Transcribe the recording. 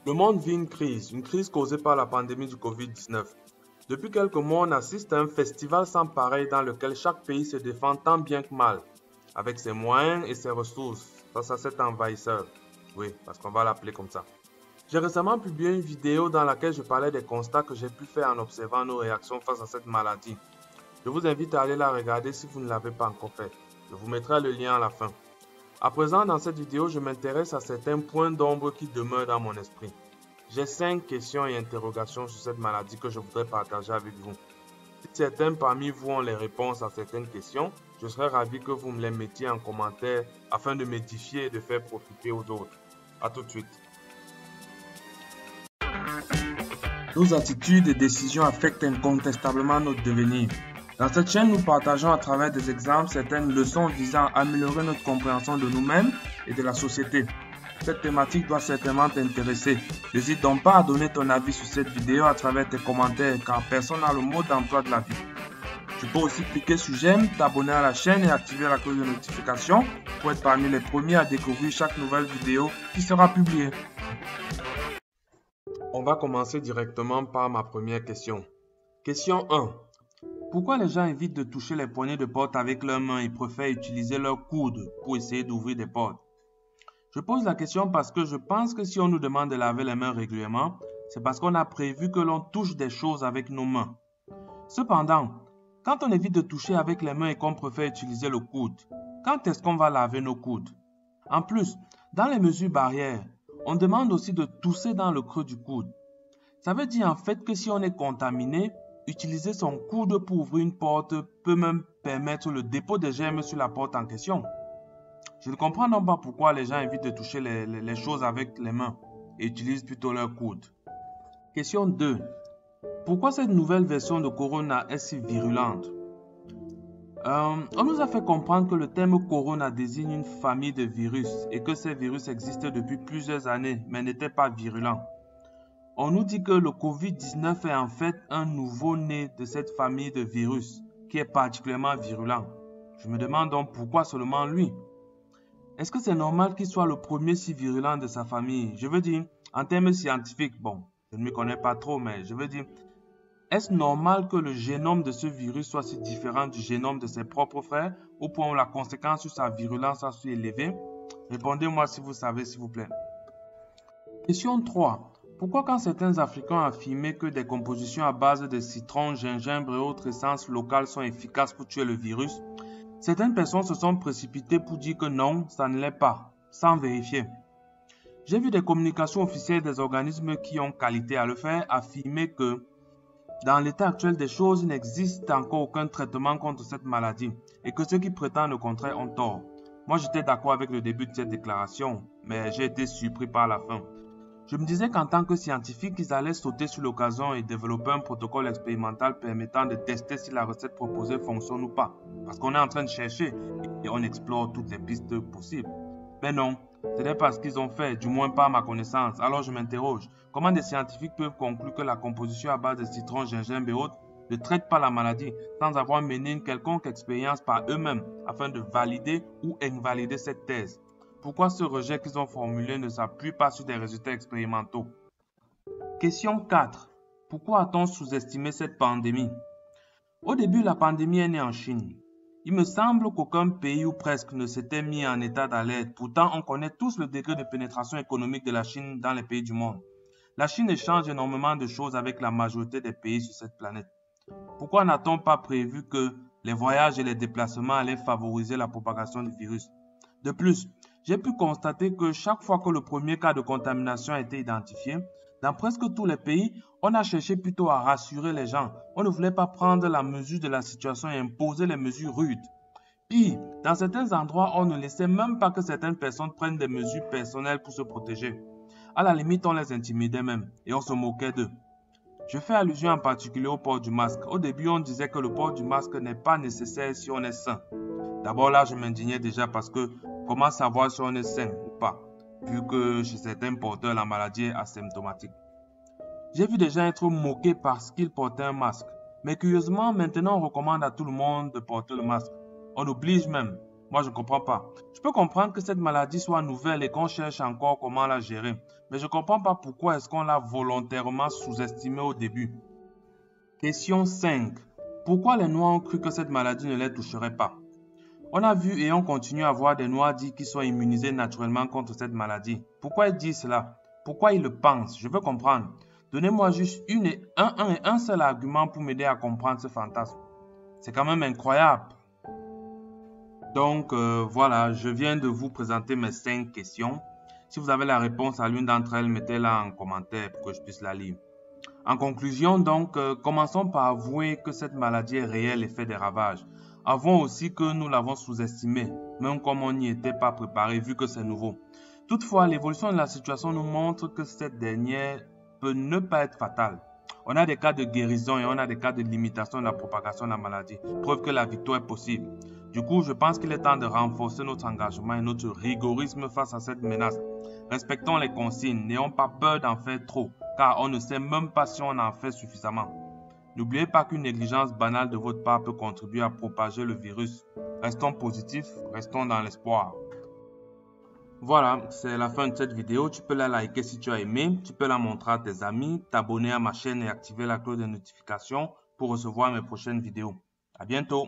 Le monde vit une crise causée par la pandémie du Covid-19. Depuis quelques mois, on assiste à un festival sans pareil dans lequel chaque pays se défend tant bien que mal, avec ses moyens et ses ressources, face à cet envahisseur. Oui, parce qu'on va l'appeler comme ça. J'ai récemment publié une vidéo dans laquelle je parlais des constats que j'ai pu faire en observant nos réactions face à cette maladie. Je vous invite à aller la regarder si vous ne l'avez pas encore fait. Je vous mettrai le lien à la fin. À présent, dans cette vidéo, je m'intéresse à certains points d'ombre qui demeurent dans mon esprit. J'ai 5 questions et interrogations sur cette maladie que je voudrais partager avec vous. Si certains parmi vous ont les réponses à certaines questions, je serais ravi que vous me les mettiez en commentaire afin de m'édifier et de faire profiter aux autres. A tout de suite. Nos attitudes et décisions affectent incontestablement notre devenir. Dans cette chaîne, nous partageons à travers des exemples certaines leçons visant à améliorer notre compréhension de nous-mêmes et de la société. Cette thématique doit certainement t'intéresser. N'hésite donc pas à donner ton avis sur cette vidéo à travers tes commentaires car personne n'a le mot d'emploi de la vie. Tu peux aussi cliquer sur j'aime, t'abonner à la chaîne et activer la cloche de notification pour être parmi les premiers à découvrir chaque nouvelle vidéo qui sera publiée. On va commencer directement par ma première question. Question 1. Pourquoi les gens évitent de toucher les poignées de porte avec leurs mains et préfèrent utiliser leurs coudes pour essayer d'ouvrir des portes? Je pose la question parce que je pense que si on nous demande de laver les mains régulièrement, c'est parce qu'on a prévu que l'on touche des choses avec nos mains. Cependant, quand on évite de toucher avec les mains et qu'on préfère utiliser le coude, quand est-ce qu'on va laver nos coudes? En plus, dans les mesures barrières, on demande aussi de tousser dans le creux du coude. Ça veut dire en fait que si on est contaminé, utiliser son coude pour ouvrir une porte peut même permettre le dépôt des germes sur la porte en question. Je ne comprends donc pas pourquoi les gens évitent de toucher les choses avec les mains et utilisent plutôt leur coude. Question 2. Pourquoi cette nouvelle version de Corona est si virulente? On nous a fait comprendre que le terme Corona désigne une famille de virus et que ces virus existaient depuis plusieurs années mais n'étaient pas virulents. On nous dit que le Covid-19 est en fait un nouveau-né de cette famille de virus qui est particulièrement virulent. Je me demande donc pourquoi seulement lui? Est-ce que c'est normal qu'il soit le premier si virulent de sa famille? Je veux dire, en termes scientifiques, bon, je ne me connais pas trop, mais je veux dire, est-ce normal que le génome de ce virus soit si différent du génome de ses propres frères au point où la conséquence sur sa virulence soit si élevée? Répondez-moi si vous savez, s'il vous plaît. Question 3. Pourquoi quand certains Africains affirmaient que des compositions à base de citron, gingembre et autres essences locales sont efficaces pour tuer le virus, certaines personnes se sont précipitées pour dire que non, ça ne l'est pas, sans vérifier? J'ai vu des communications officielles des organismes qui ont qualité à le faire affirmer que dans l'état actuel des choses, il n'existe encore aucun traitement contre cette maladie et que ceux qui prétendent le contraire ont tort. Moi, j'étais d'accord avec le début de cette déclaration, mais j'ai été surpris par la fin. Je me disais qu'en tant que scientifique, ils allaient sauter sur l'occasion et développer un protocole expérimental permettant de tester si la recette proposée fonctionne ou pas. Parce qu'on est en train de chercher et on explore toutes les pistes possibles. Mais non, ce n'est pas ce qu'ils ont fait, du moins pas à ma connaissance. Alors je m'interroge, comment des scientifiques peuvent conclure que la composition à base de citron, gingembre et autres ne traite pas la maladie sans avoir mené une quelconque expérience par eux-mêmes afin de valider ou invalider cette thèse? Pourquoi ce rejet qu'ils ont formulé ne s'appuie pas sur des résultats expérimentaux? Question 4. Pourquoi a-t-on sous-estimé cette pandémie? Au début, la pandémie est née en Chine. Il me semble qu'aucun pays ou presque ne s'était mis en état d'alerte. Pourtant, on connaît tous le degré de pénétration économique de la Chine dans les pays du monde. La Chine échange énormément de choses avec la majorité des pays sur cette planète. Pourquoi n'a-t-on pas prévu que les voyages et les déplacements allaient favoriser la propagation du virus? De plus, j'ai pu constater que chaque fois que le premier cas de contamination a été identifié, dans presque tous les pays, on a cherché plutôt à rassurer les gens. On ne voulait pas prendre la mesure de la situation et imposer les mesures rudes. Pire, dans certains endroits, on ne laissait même pas que certaines personnes prennent des mesures personnelles pour se protéger. À la limite, on les intimidait même et on se moquait d'eux. Je fais allusion en particulier au port du masque. Au début, on disait que le port du masque n'est pas nécessaire si on est sain. D'abord là, je m'indignais déjà parce que comment savoir si on est sain ou pas, vu que chez certains porteurs, la maladie est asymptomatique. J'ai vu des gens être moqués parce qu'ils portaient un masque. Mais curieusement, maintenant, on recommande à tout le monde de porter le masque. On oblige même. Moi, je ne comprends pas. Je peux comprendre que cette maladie soit nouvelle et qu'on cherche encore comment la gérer. Mais je ne comprends pas pourquoi est-ce qu'on l'a volontairement sous-estimée au début. Question 5. Pourquoi les Noirs ont cru que cette maladie ne les toucherait pas? On a vu et on continue à voir des Noirs dire qu'ils sont immunisés naturellement contre cette maladie. Pourquoi ils disent cela? Pourquoi ils le pensent? Je veux comprendre. Donnez-moi juste un seul argument pour m'aider à comprendre ce fantasme. C'est quand même incroyable. Donc voilà, je viens de vous présenter mes 5 questions. Si vous avez la réponse à l'une d'entre elles, mettez-la en commentaire pour que je puisse la lire. En conclusion, donc, commençons par avouer que cette maladie est réelle et fait des ravages. Avouons aussi que nous l'avons sous-estimée, même comme on n'y était pas préparé vu que c'est nouveau. Toutefois, l'évolution de la situation nous montre que cette dernière peut ne pas être fatale. On a des cas de guérison et on a des cas de limitation de la propagation de la maladie, preuve que la victoire est possible. Du coup, je pense qu'il est temps de renforcer notre engagement et notre rigorisme face à cette menace. Respectons les consignes, n'ayons pas peur d'en faire trop, car on ne sait même pas si on en fait suffisamment. N'oubliez pas qu'une négligence banale de votre part peut contribuer à propager le virus. Restons positifs, restons dans l'espoir. Voilà, c'est la fin de cette vidéo. Tu peux la liker si tu as aimé, tu peux la montrer à tes amis, t'abonner à ma chaîne et activer la cloche de notification pour recevoir mes prochaines vidéos. À bientôt!